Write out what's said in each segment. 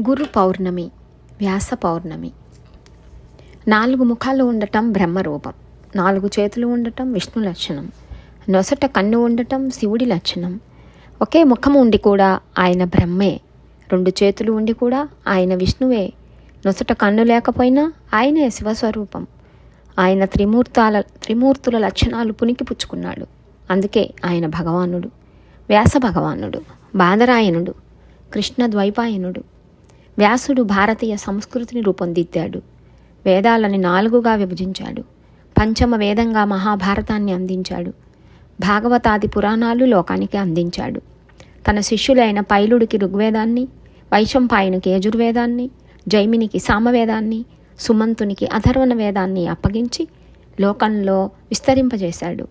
గురు పౌర్ణమి, వ్యాస పౌర్ణమి. 4 ముఖాలు ఉండటం బ్రహ్మరూపం, 4 చేతులు ఉండటం విష్ణు లక్షణం, నొసట కన్ను ఉండటం శివుడి లక్షణం. ఒకే ముఖం ఉండి కూడా ఆయన బ్రహ్మే, 2 చేతులు ఉండి కూడా ఆయన విష్ణువే, నొసట కన్ను లేకపోయినా ఆయనే శివస్వరూపం. ఆయన త్రిమూర్తుల లక్షణాలు పుణికిపుచ్చుకున్నాడు. అందుకే ఆయన భగవానుడు, వ్యాస భగవానుడు, బాదరాయణుడు, కృష్ణ ద్వైపాయనుడు. వ్యాసుడు భారతీయ సంస్కృతిని రూపొందిద్దాడు. వేదాలని 4గా విభజించాడు. పంచమ వేదంగా మహాభారతాన్ని అందించాడు. భాగవతాది పురాణాలు లోకానికి అందించాడు. తన శిష్యులైన పైలుడికి ఋగ్వేదాన్ని, వైశంపాయనుకి యజుర్వేదాన్ని, జైమినికి సామవేదాన్ని, సుమంతునికి అథర్వణ వేదాన్ని అప్పగించి లోకంలో విస్తరింపజేశాడు.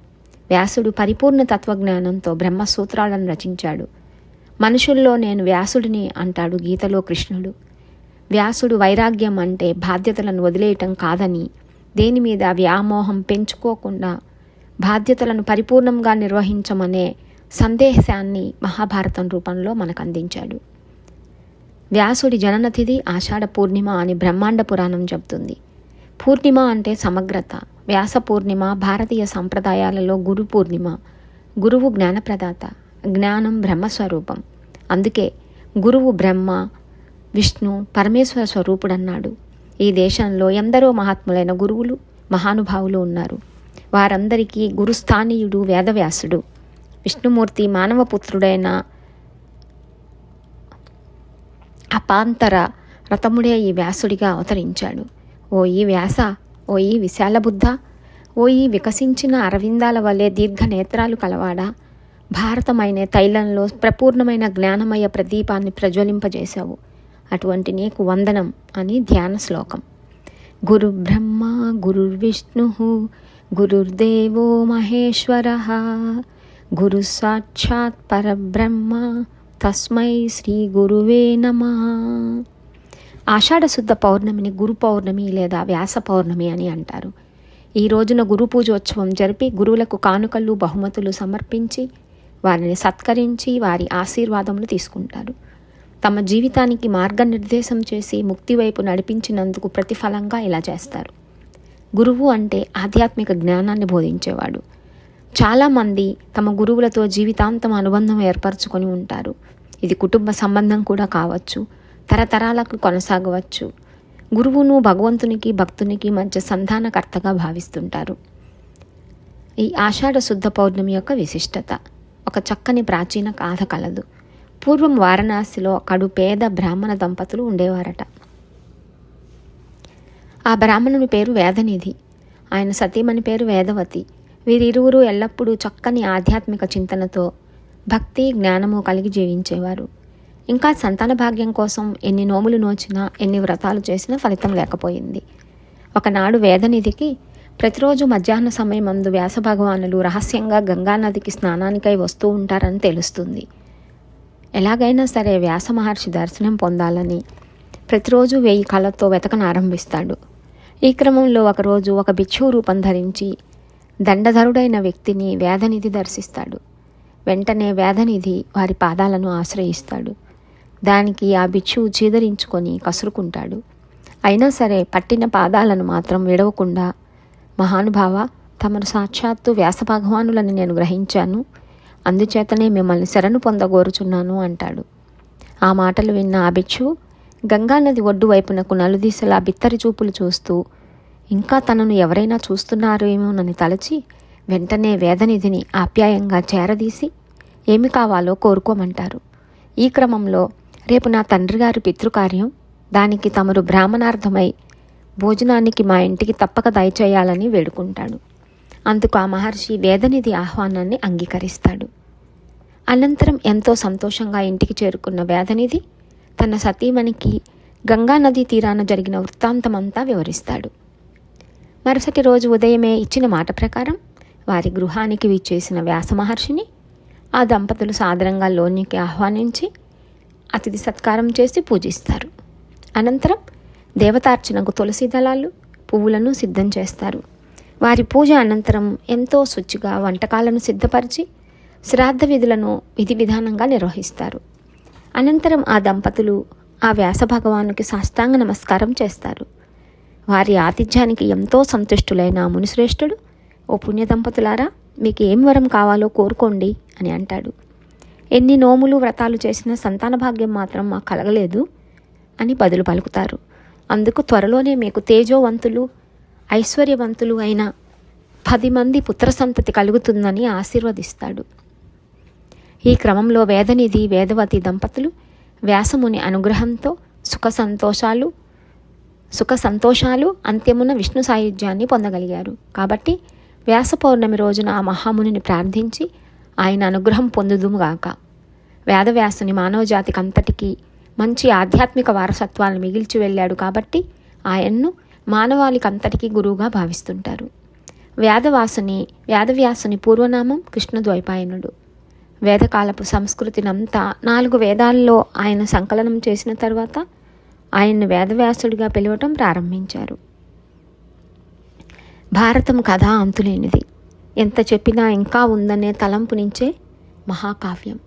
వ్యాసుడు పరిపూర్ణ తత్వజ్ఞానంతో బ్రహ్మసూత్రాలను రచించాడు. మనుషుల్లో నేను వ్యాసుడిని అంటాడు గీతలో కృష్ణుడు. వ్యాసుడు వైరాగ్యం అంటే బాధ్యతలను వదిలేయటం కాదని, దేని మీద వ్యామోహం పెంచుకోకుండా బాధ్యతలను పరిపూర్ణంగా నిర్వహించమనే సందేశాన్ని మహాభారతం రూపంలో మనకు అందించాడు. వ్యాసుడి జననతిథి ఆషాఢ పూర్ణిమ అని బ్రహ్మాండ పురాణం చెబుతుంది. పూర్ణిమ అంటే సమగ్రత. వ్యాస పూర్ణిమ భారతీయ సంప్రదాయాలలో గురు పూర్ణిమ. గురువు జ్ఞానప్రదాత, జ్ఞానం బ్రహ్మస్వరూపం. అందుకే గురువు బ్రహ్మ, విష్ణు, పరమేశ్వర స్వరూపుడన్నాడు. ఈ దేశంలో ఎందరో మహాత్ములైన గురువులు, మహానుభావులు ఉన్నారు. వారందరికీ గురుస్థానీయుడు వేదవ్యాసుడు. విష్ణుమూర్తి మానవపుత్రుడైన అపాంతర రతముడే ఈ వ్యాసుడిగా అవతరించాడు. ఓ ఈ వ్యాస, ఓ ఈ విశాల బుద్ధ, ఓ ఈ వికసించిన అరవిందాల వలె దీర్ఘ నేత్రాలు కలవాడా, భారతమైన తైలంలో ప్రపూర్ణమైన జ్ఞానమయ ప్రదీపాన్ని ప్రజ్వలింపజేశావు. అటువంటి నీకు వందనం అని ధ్యాన శ్లోకం. గురు బ్రహ్మ గురుర్విష్ణు గురుర్దేవో మహేశ్వర గురు సాక్షాత్ పరబ్రహ్మ తస్మై శ్రీ గురువే నమః. ఆషాఢ శుద్ధ పౌర్ణమిని గురు పౌర్ణమి లేదా వ్యాస పౌర్ణమి అని అంటారు. ఈ రోజున గురు పూజోత్సవం జరిపి గురువులకు కానుకలు, బహుమతులు సమర్పించి వారిని సత్కరించి వారి ఆశీర్వాదములు తీసుకుంటారు. తమ జీవితానికి మార్గనిర్దేశం చేసి ముక్తి వైపు నడిపించినందుకు ప్రతిఫలంగా ఇలా చేస్తారు. గురువు అంటే ఆధ్యాత్మిక జ్ఞానాన్ని బోధించేవాడు. చాలామంది తమ గురువులతో జీవితాంతం అనుబంధం ఏర్పరచుకొని ఉంటారు. ఇది కుటుంబ సంబంధం కూడా కావచ్చు, తరతరాలకు కొనసాగవచ్చు. గురువును భగవంతునికి, భక్తునికి మధ్య సంధానకర్తగా భావిస్తుంటారు. ఈ ఆషాఢ శుద్ధ పౌర్ణమి యొక్క విశిష్టత. ఒక చక్కని ప్రాచీన గాథ కలదు. పూర్వం వారణాసిలో కడు పేద బ్రాహ్మణ దంపతులు ఉండేవారట. ఆ బ్రాహ్మణుని పేరు వేదనిధి, ఆయన సతీమణి పేరు వేదవతి. వీరిరువురు ఎల్లప్పుడూ చక్కని ఆధ్యాత్మిక చింతనతో భక్తి, జ్ఞానము కలిగి జీవించేవారు. ఇంకా సంతాన భాగ్యం కోసం ఎన్ని నోములు నోచినా, ఎన్ని వ్రతాలు చేసినా ఫలితం లేకపోయింది. ఒకనాడు వేదనిధికి ప్రతిరోజు మధ్యాహ్న సమయమందు వ్యాస భగవానులు రహస్యంగా గంగానదికి స్నానానికై వస్తూ ఉంటారని తెలుస్తుంది. ఎలాగైనా సరే వ్యాస మహర్షి దర్శనం పొందాలని ప్రతిరోజు 1000 కళ్ళతో వెతకనారంభిస్తాడు. ఈ క్రమంలో ఒకరోజు ఒక భిక్షువు రూపం ధరించి దండధరుడైన వ్యక్తిని వేదనిధి దర్శిస్తాడు. వెంటనే వేదనిధి వారి పాదాలను ఆశ్రయిస్తాడు. దానికి ఆ భిక్షువు చీదరించుకొని కసురుకుంటాడు. అయినా సరే పట్టిన పాదాలను మాత్రం విడవకుండా, మహానుభావ, తమరు సాక్షాత్తు వ్యాస భగవానులని నేను గ్రహించాను, అందుచేతనే మిమ్మల్ని శరణు పొందగోరుచున్నాను అంటాడు. ఆ మాటలు విన్న ఆ భిక్షువు గంగానది ఒడ్డు వైపునకు నలుదిశలా బిత్తరి చూపులు చూస్తూ ఇంకా తనను ఎవరైనా చూస్తున్నారేమోనని తలచి వెంటనే వేదనిధిని ఆప్యాయంగా చేరదీసి ఏమి కావాలో కోరుకోమంటారు. ఈ క్రమంలో రేపు నా తండ్రి గారి పితృకార్యం, దానికి తమరు బ్రాహ్మణార్థమై భోజనానికి మా ఇంటికి తప్పక దయచేయాలని వేడుకుంటాడు. అందుకు ఆ మహర్షి వేదనిధి ఆహ్వానాన్ని అంగీకరిస్తాడు. అనంతరం ఎంతో సంతోషంగా ఇంటికి చేరుకున్న వేదనిధి తన సతీమణికి గంగానదీ తీరాన జరిగిన వృత్తాంతమంతా వివరిస్తాడు. మరుసటి రోజు ఉదయమే ఇచ్చిన మాట ప్రకారం వారి గృహానికి విచ్చేసిన వ్యాస మహర్షిని ఆ దంపతులు సాదరంగా లోనికి ఆహ్వానించి అతిథి సత్కారం చేసి పూజిస్తారు. అనంతరం దేవతార్చనకు తులసి దళాలు, పువ్వులను సిద్ధం చేస్తారు. వారి పూజ అనంతరం ఎంతో శుచిగా వంటకాలను సిద్ధపరిచి శ్రాద్ధ విధులను విధి విధానంగా నిర్వహిస్తారు. అనంతరం ఆ దంపతులు ఆ వ్యాస భగవానుకి సాష్టాంగ నమస్కారం చేస్తారు. వారి ఆతిథ్యానికి ఎంతో సంతుష్టులైన ఆ మునిశ్రేష్ఠుడు, ఓ పుణ్య దంపతులారా, మీకు ఏం వరం కావాలో కోరుకోండి అని అంటాడు. ఎన్ని నోములు వ్రతాలు చేసినా సంతాన భాగ్యం మాత్రం మాకు కలగలేదు అని బదులు పలుకుతారు. అందుకు త్వరలోనే మీకు తేజోవంతులు ఐశ్వర్యవంతులు అయిన 10 మంది పుత్ర సంతతి కలుగుతుందని ఆశీర్వదిస్తాడు. ఈ క్రమంలో వేదనిధి వేదవతి దంపతులు వ్యాసముని అనుగ్రహంతో సుఖ సంతోషాలు అంత్యమున విష్ణు సాయుధ్యాన్ని పొందగలిగారు. కాబట్టి వ్యాస పౌర్ణమి రోజున ఆ మహామునిని ప్రార్థించి ఆయన అనుగ్రహం పొందుదుముగాక. వేదవ్యాసుని మానవజాతికి అంతటికీ మంచి ఆధ్యాత్మిక వారసత్వాలను మిగిల్చి వెళ్ళాడు కాబట్టి ఆయన్ను మానవాళికి అంతటికీ గురువుగా భావిస్తుంటారు. వేదవ్యాసుని పూర్వనామం కృష్ణద్వైపాయనుడు. వేదకాలపు సంస్కృతినంతా 4 వేదాల్లో ఆయన సంకలనం చేసిన తర్వాత ఆయన్ను వేదవ్యాసుడిగా పిలవటం ప్రారంభించారు. భారతం కథ అంతులేనిది. ఎంత చెప్పినా ఇంకా ఉందనే తలంపు నుంచే మహాకావ్యం.